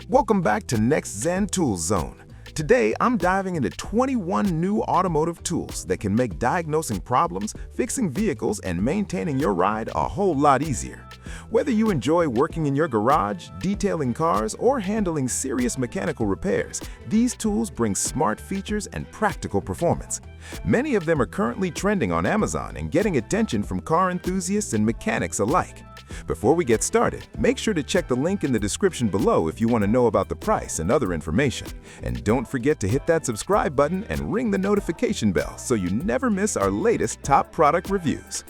Welcome back to Next Zen Tools Zone. Today, I'm diving into 21 new automotive tools that can make diagnosing problems, fixing vehicles, and maintaining your ride a whole lot easier. Whether you enjoy working in your garage, detailing cars, or handling serious mechanical repairs, these tools bring smart features and practical performance. Many of them are currently trending on Amazon and getting attention from car enthusiasts and mechanics alike. Before we get started, make sure to check the link in the description below if you want to know about the price and other information. And don't forget to hit that subscribe button and ring the notification bell so you never miss our latest top product reviews.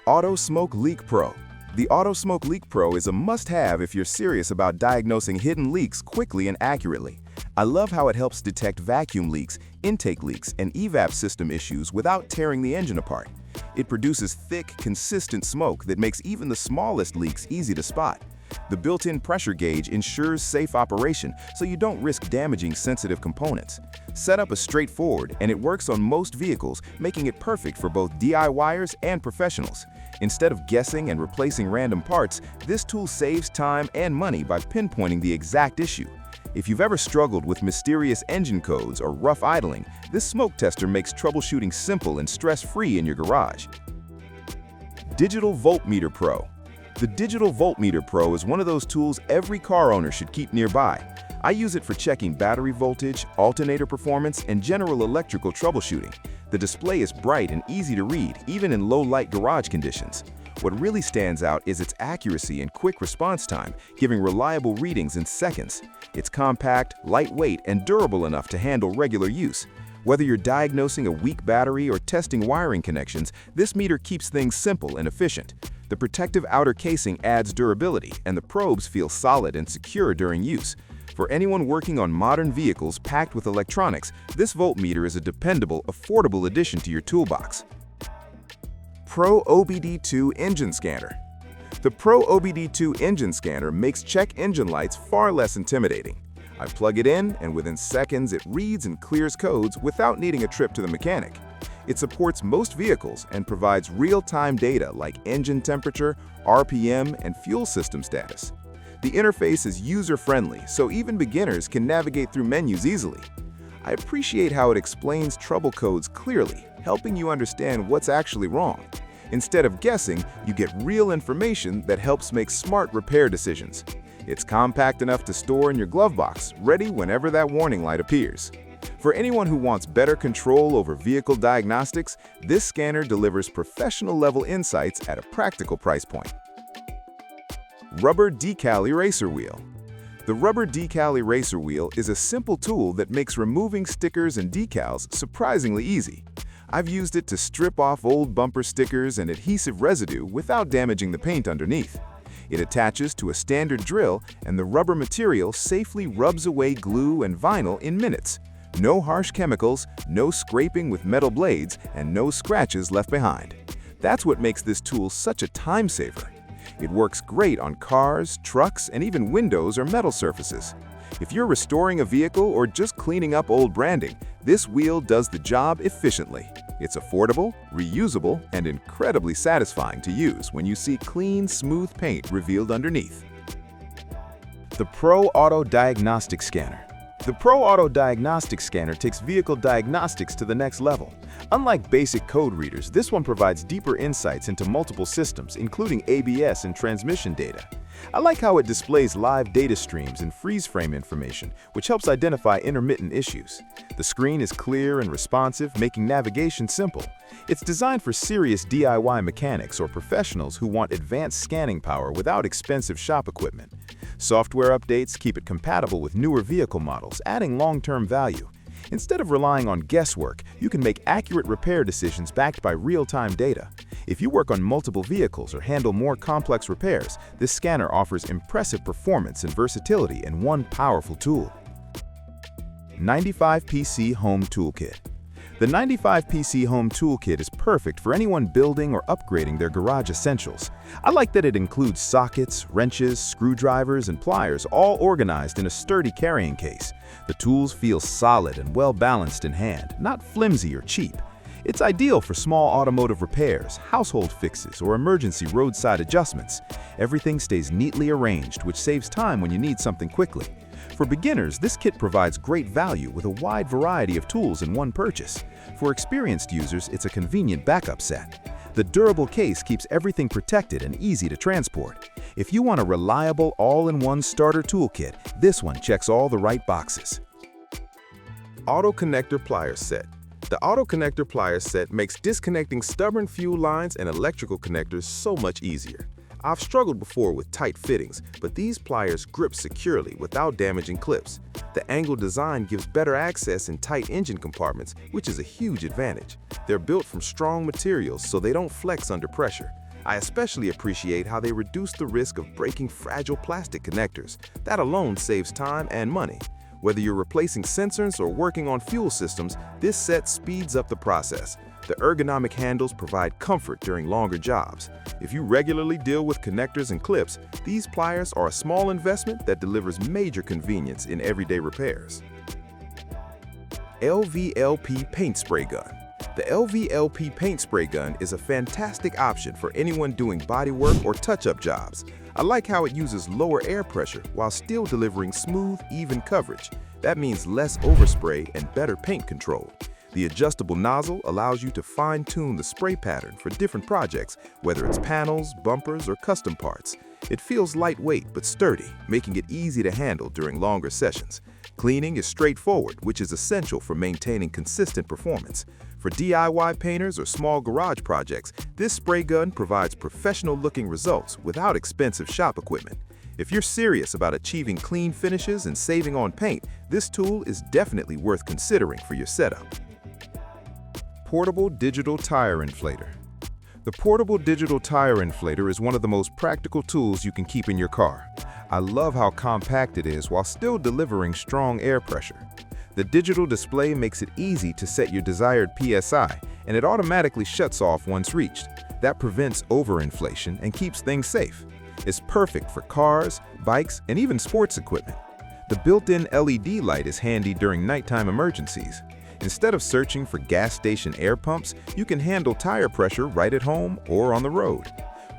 Auto Smoke Leak Pro. The Auto Smoke Leak Pro is a must-have if you're serious about diagnosing hidden leaks quickly and accurately. I love how it helps detect vacuum leaks, intake leaks, and evap system issues without tearing the engine apart. It produces thick, consistent smoke that makes even the smallest leaks easy to spot. The built-in pressure gauge ensures safe operation so you don't risk damaging sensitive components. Setup is straightforward and it works on most vehicles, making it perfect for both DIYers and professionals. Instead of guessing and replacing random parts, this tool saves time and money by pinpointing the exact issue. If you've ever struggled with mysterious engine codes or rough idling, this smoke tester makes troubleshooting simple and stress-free in your garage. Digital Voltmeter Pro. The Digital Voltmeter Pro is one of those tools every car owner should keep nearby. I use it for checking battery voltage, alternator performance, and general electrical troubleshooting. The display is bright and easy to read, even in low-light garage conditions. What really stands out is its accuracy and quick response time, giving reliable readings in seconds. It's compact, lightweight, and durable enough to handle regular use. Whether you're diagnosing a weak battery or testing wiring connections, this meter keeps things simple and efficient. The protective outer casing adds durability, and the probes feel solid and secure during use. For anyone working on modern vehicles packed with electronics, this voltmeter is a dependable, affordable addition to your toolbox. Pro OBD2 Engine Scanner. The Pro OBD2 Engine Scanner makes check engine lights far less intimidating. I plug it in, and within seconds it reads and clears codes without needing a trip to the mechanic. It supports most vehicles and provides real-time data like engine temperature, RPM, and fuel system status. The interface is user-friendly, so even beginners can navigate through menus easily. I appreciate how it explains trouble codes clearly, helping you understand what's actually wrong. Instead of guessing, you get real information that helps make smart repair decisions. It's compact enough to store in your glove box, ready whenever that warning light appears. For anyone who wants better control over vehicle diagnostics, this scanner delivers professional-level insights at a practical price point. Rubber Decal Eraser Wheel. The Rubber Decal Eraser Wheel is a simple tool that makes removing stickers and decals surprisingly easy. I've used it to strip off old bumper stickers and adhesive residue without damaging the paint underneath. It attaches to a standard drill, and the rubber material safely rubs away glue and vinyl in minutes. No harsh chemicals, no scraping with metal blades, and no scratches left behind. That's what makes this tool such a time saver. It works great on cars, trucks, and even windows or metal surfaces. If you're restoring a vehicle or just cleaning up old branding, this wheel does the job efficiently. It's affordable, reusable, and incredibly satisfying to use when you see clean, smooth paint revealed underneath. The Pro Auto Diagnostic Scanner. The Pro Auto Diagnostic Scanner takes vehicle diagnostics to the next level. Unlike basic code readers, this one provides deeper insights into multiple systems, including ABS and transmission data. I like how it displays live data streams and freeze frame information, which helps identify intermittent issues. The screen is clear and responsive, making navigation simple. It's designed for serious DIY mechanics or professionals who want advanced scanning power without expensive shop equipment. Software updates keep it compatible with newer vehicle models, adding long-term value. Instead of relying on guesswork, you can make accurate repair decisions backed by real-time data. If you work on multiple vehicles or handle more complex repairs, this scanner offers impressive performance and versatility in one powerful tool. 95PC Home Toolkit. The 95PC Home Toolkit is perfect for anyone building or upgrading their garage essentials. I like that it includes sockets, wrenches, screwdrivers, and pliers all organized in a sturdy carrying case. The tools feel solid and well balanced in hand, not flimsy or cheap. It's ideal for small automotive repairs, household fixes, or emergency roadside adjustments. Everything stays neatly arranged, which saves time when you need something quickly. For beginners, this kit provides great value with a wide variety of tools in one purchase. For experienced users, it's a convenient backup set. The durable case keeps everything protected and easy to transport. If you want a reliable, all-in-one starter toolkit, this one checks all the right boxes. Auto Connector Pliers Set. The Auto Connector Pliers Set makes disconnecting stubborn fuel lines and electrical connectors so much easier. I've struggled before with tight fittings, but these pliers grip securely without damaging clips. The angled design gives better access in tight engine compartments, which is a huge advantage. They're built from strong materials, so they don't flex under pressure. I especially appreciate how they reduce the risk of breaking fragile plastic connectors. That alone saves time and money. Whether you're replacing sensors or working on fuel systems, this set speeds up the process. The ergonomic handles provide comfort during longer jobs. If you regularly deal with connectors and clips, these pliers are a small investment that delivers major convenience in everyday repairs. LVLP Paint Spray Gun. The LVLP paint spray gun is a fantastic option for anyone doing bodywork or touch-up jobs. I like how it uses lower air pressure while still delivering smooth, even coverage. That means less overspray and better paint control. The adjustable nozzle allows you to fine-tune the spray pattern for different projects, whether it's panels, bumpers, or custom parts. It feels lightweight but sturdy, making it easy to handle during longer sessions. Cleaning is straightforward, which is essential for maintaining consistent performance. For DIY painters or small garage projects, this spray gun provides professional-looking results without expensive shop equipment. If you're serious about achieving clean finishes and saving on paint, this tool is definitely worth considering for your setup. Portable Digital Tire Inflator. The portable digital tire inflator is one of the most practical tools you can keep in your car. I love how compact it is while still delivering strong air pressure. The digital display makes it easy to set your desired PSI, and it automatically shuts off once reached. That prevents overinflation and keeps things safe. It's perfect for cars, bikes, and even sports equipment. The built-in LED light is handy during nighttime emergencies. Instead of searching for gas station air pumps, you can handle tire pressure right at home or on the road.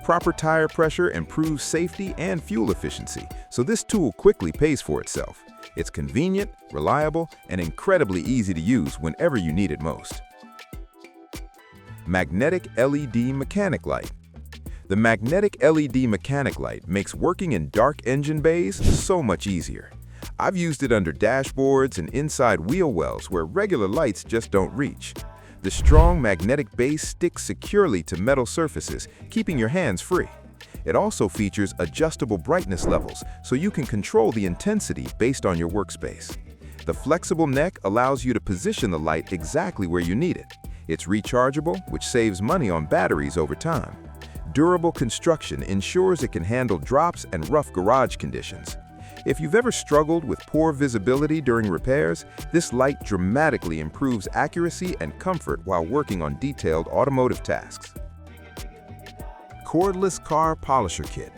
Proper tire pressure improves safety and fuel efficiency, so this tool quickly pays for itself. It's convenient, reliable, and incredibly easy to use whenever you need it most. Magnetic LED Mechanic Light. The magnetic LED mechanic light makes working in dark engine bays so much easier. I've used it under dashboards and inside wheel wells where regular lights just don't reach. The strong magnetic base sticks securely to metal surfaces, keeping your hands free. It also features adjustable brightness levels, so you can control the intensity based on your workspace. The flexible neck allows you to position the light exactly where you need it. It's rechargeable, which saves money on batteries over time. Durable construction ensures it can handle drops and rough garage conditions. If you've ever struggled with poor visibility during repairs, this light dramatically improves accuracy and comfort while working on detailed automotive tasks. Cordless Car Polisher Kit.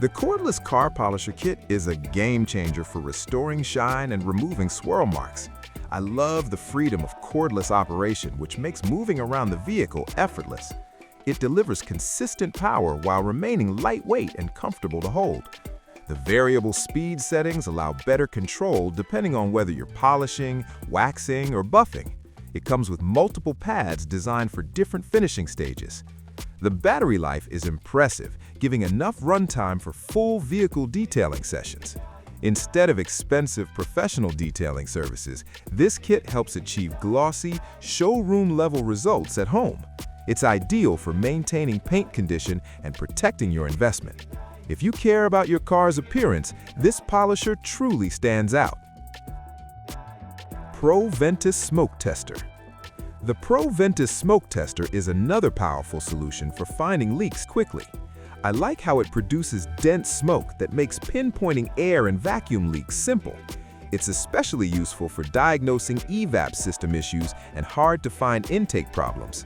The Cordless Car Polisher Kit is a game changer for restoring shine and removing swirl marks. I love the freedom of cordless operation, which makes moving around the vehicle effortless. It delivers consistent power while remaining lightweight and comfortable to hold. The variable speed settings allow better control depending on whether you're polishing, waxing, or buffing. It comes with multiple pads designed for different finishing stages. The battery life is impressive, giving enough runtime for full vehicle detailing sessions. Instead of expensive professional detailing services, this kit helps achieve glossy, showroom-level results at home. It's ideal for maintaining paint condition and protecting your investment. If you care about your car's appearance, this polisher truly stands out. Pro Ventus Smoke Tester. The Pro Ventus Smoke Tester is another powerful solution for finding leaks quickly. I like how it produces dense smoke that makes pinpointing air and vacuum leaks simple. It's especially useful for diagnosing evap system issues and hard-to-find intake problems.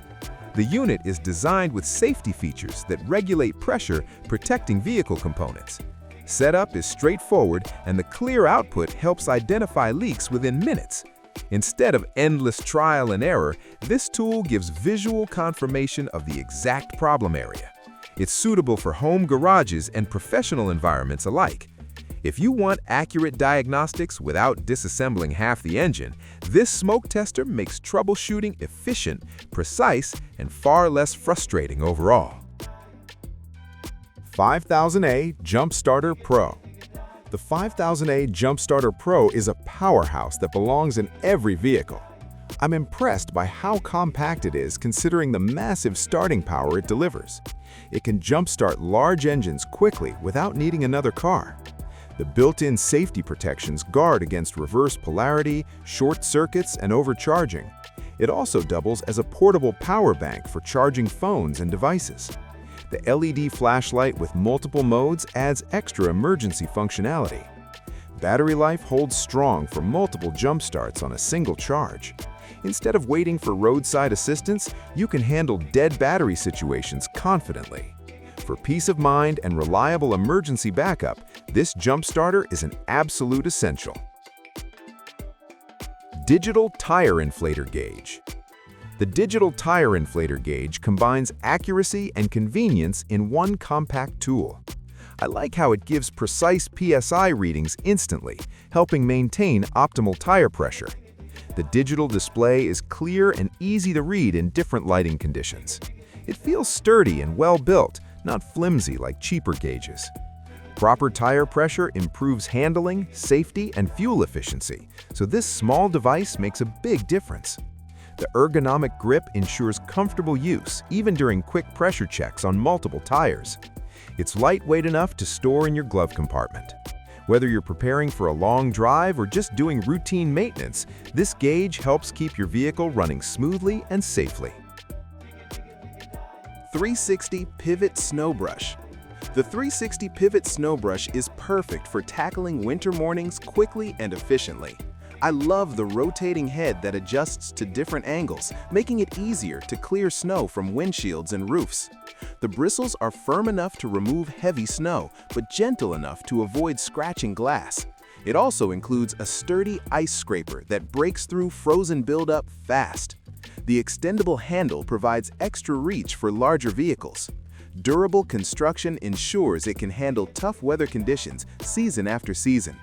The unit is designed with safety features that regulate pressure, protecting vehicle components. Setup is straightforward, and the clear output helps identify leaks within minutes. Instead of endless trial and error, this tool gives visual confirmation of the exact problem area. It's suitable for home garages and professional environments alike. If you want accurate diagnostics without disassembling half the engine, this smoke tester makes troubleshooting efficient, precise, and far less frustrating overall. 5000A Jump Starter Pro. The 5000A Jump Starter Pro is a powerhouse that belongs in every vehicle. I'm impressed by how compact it is considering the massive starting power it delivers. It can jumpstart large engines quickly without needing another car. The built-in safety protections guard against reverse polarity, short circuits, and overcharging. It also doubles as a portable power bank for charging phones and devices. The LED flashlight with multiple modes adds extra emergency functionality. Battery life holds strong for multiple jump starts on a single charge. Instead of waiting for roadside assistance, you can handle dead battery situations confidently. For peace of mind and reliable emergency backup, this jump starter is an absolute essential. Digital Tire Inflator Gauge. The digital tire inflator gauge combines accuracy and convenience in one compact tool. I like how it gives precise PSI readings instantly, helping maintain optimal tire pressure. The digital display is clear and easy to read in different lighting conditions. It feels sturdy and well-built, not flimsy like cheaper gauges. Proper tire pressure improves handling, safety, and fuel efficiency, so this small device makes a big difference. The ergonomic grip ensures comfortable use, even during quick pressure checks on multiple tires. It's lightweight enough to store in your glove compartment. Whether you're preparing for a long drive or just doing routine maintenance, this gauge helps keep your vehicle running smoothly and safely. 360 Pivot Snow Brush. The 360 Pivot Snow Brush is perfect for tackling winter mornings quickly and efficiently. I love the rotating head that adjusts to different angles, making it easier to clear snow from windshields and roofs. The bristles are firm enough to remove heavy snow, but gentle enough to avoid scratching glass. It also includes a sturdy ice scraper that breaks through frozen buildup fast. The extendable handle provides extra reach for larger vehicles. Durable construction ensures it can handle tough weather conditions season after season.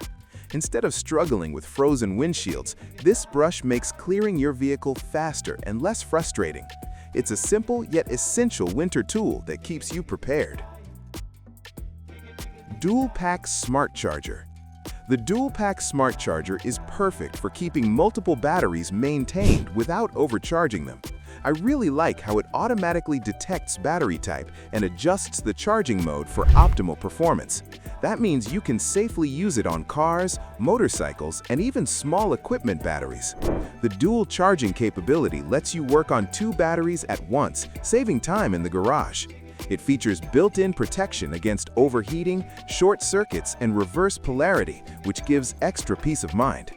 Instead of struggling with frozen windshields, this brush makes clearing your vehicle faster and less frustrating. It's a simple yet essential winter tool that keeps you prepared. Dual Pack Smart Charger. The Dual Pack Smart Charger is perfect for keeping multiple batteries maintained without overcharging them. I really like how it automatically detects battery type and adjusts the charging mode for optimal performance. That means you can safely use it on cars, motorcycles, and even small equipment batteries. The dual charging capability lets you work on 2 batteries at once, saving time in the garage. It features built-in protection against overheating, short circuits, and reverse polarity, which gives extra peace of mind.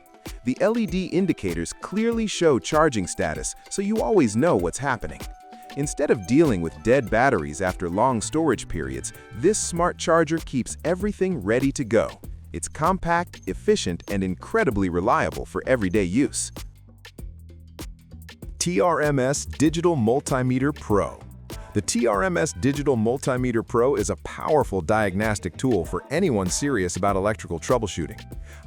The LED indicators clearly show charging status, so you always know what's happening. Instead of dealing with dead batteries after long storage periods, this smart charger keeps everything ready to go. It's compact, efficient, and incredibly reliable for everyday use. TRMS Digital Multimeter Pro. The TRMS Digital Multimeter Pro is a powerful diagnostic tool for anyone serious about electrical troubleshooting.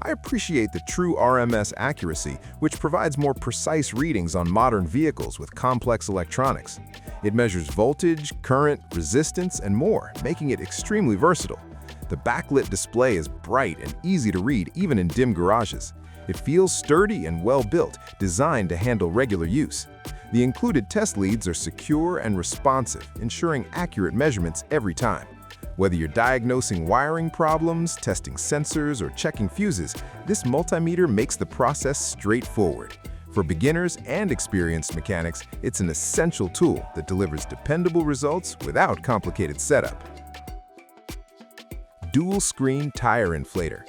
I appreciate the true RMS accuracy, which provides more precise readings on modern vehicles with complex electronics. It measures voltage, current, resistance, and more, making it extremely versatile. The backlit display is bright and easy to read even in dim garages. It feels sturdy and well-built, designed to handle regular use. The included test leads are secure and responsive, ensuring accurate measurements every time. Whether you're diagnosing wiring problems, testing sensors, or checking fuses, this multimeter makes the process straightforward. For beginners and experienced mechanics, it's an essential tool that delivers dependable results without complicated setup. Dual Screen Tire Inflator.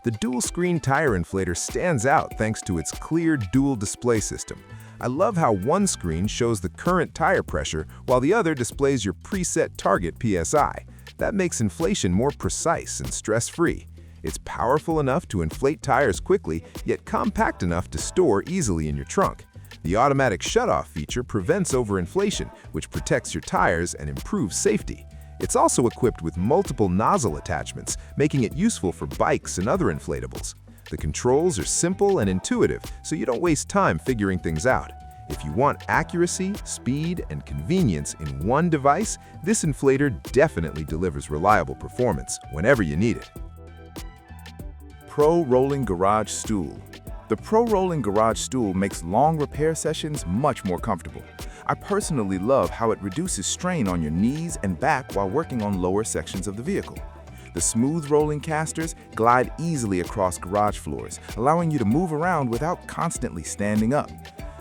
The dual screen tire inflator stands out thanks to its clear dual display system. I love how one screen shows the current tire pressure while the other displays your preset target PSI. That makes inflation more precise and stress-free. It's powerful enough to inflate tires quickly, yet compact enough to store easily in your trunk. The automatic shutoff feature prevents overinflation, which protects your tires and improves safety. It's also equipped with multiple nozzle attachments, making it useful for bikes and other inflatables. The controls are simple and intuitive, so you don't waste time figuring things out. If you want accuracy, speed, and convenience in one device, this inflator definitely delivers reliable performance whenever you need it. Pro Rolling Garage Stool. The Pro Rolling Garage Stool makes long repair sessions much more comfortable. I personally love how it reduces strain on your knees and back while working on lower sections of the vehicle. The smooth rolling casters glide easily across garage floors, allowing you to move around without constantly standing up.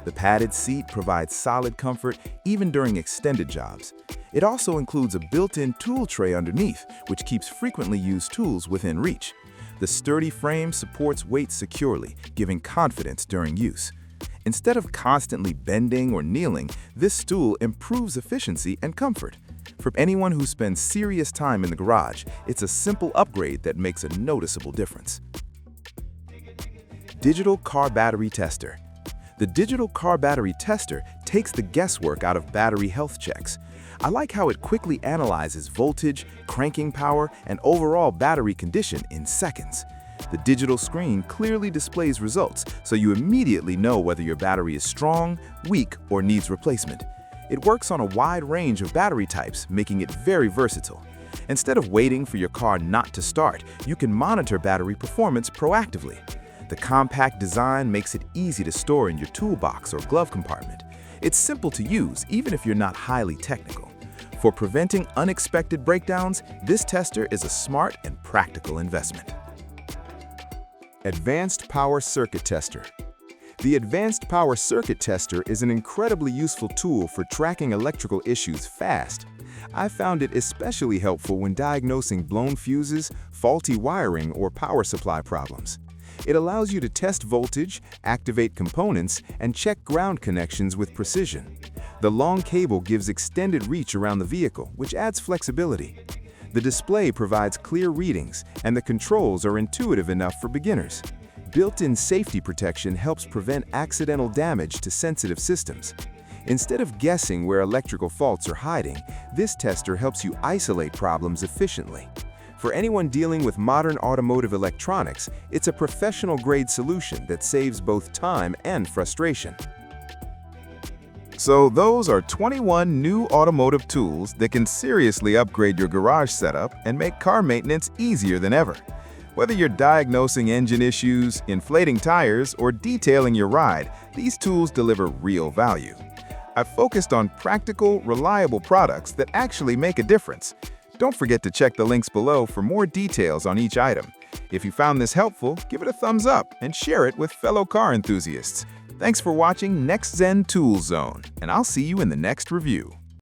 The padded seat provides solid comfort even during extended jobs. It also includes a built-in tool tray underneath, which keeps frequently used tools within reach. The sturdy frame supports weight securely, giving confidence during use. Instead of constantly bending or kneeling, this stool improves efficiency and comfort. For anyone who spends serious time in the garage, it's a simple upgrade that makes a noticeable difference. Digital Car Battery Tester. The digital car battery tester takes the guesswork out of battery health checks. I like how it quickly analyzes voltage, cranking power, and overall battery condition in seconds. The digital screen clearly displays results, so you immediately know whether your battery is strong, weak, or needs replacement. It works on a wide range of battery types, making it very versatile. Instead of waiting for your car not to start, you can monitor battery performance proactively. The compact design makes it easy to store in your toolbox or glove compartment. It's simple to use, even if you're not highly technical. For preventing unexpected breakdowns, this tester is a smart and practical investment. Advanced Power Circuit Tester. The Advanced Power Circuit Tester is an incredibly useful tool for tracking electrical issues fast. I found it especially helpful when diagnosing blown fuses, faulty wiring, or power supply problems. It allows you to test voltage, activate components, and check ground connections with precision. The long cable gives extended reach around the vehicle, which adds flexibility. The display provides clear readings, and the controls are intuitive enough for beginners. Built-in safety protection helps prevent accidental damage to sensitive systems. Instead of guessing where electrical faults are hiding, this tester helps you isolate problems efficiently. For anyone dealing with modern automotive electronics, it's a professional-grade solution that saves both time and frustration. So those are 21 new automotive tools that can seriously upgrade your garage setup and make car maintenance easier than ever. Whether you're diagnosing engine issues, inflating tires, or detailing your ride, these tools deliver real value. I've focused on practical, reliable products that actually make a difference. Don't forget to check the links below for more details on each item. If you found this helpful, give it a thumbs up and share it with fellow car enthusiasts. Thanks for watching Next Zen Tool Zone, and I'll see you in the next review.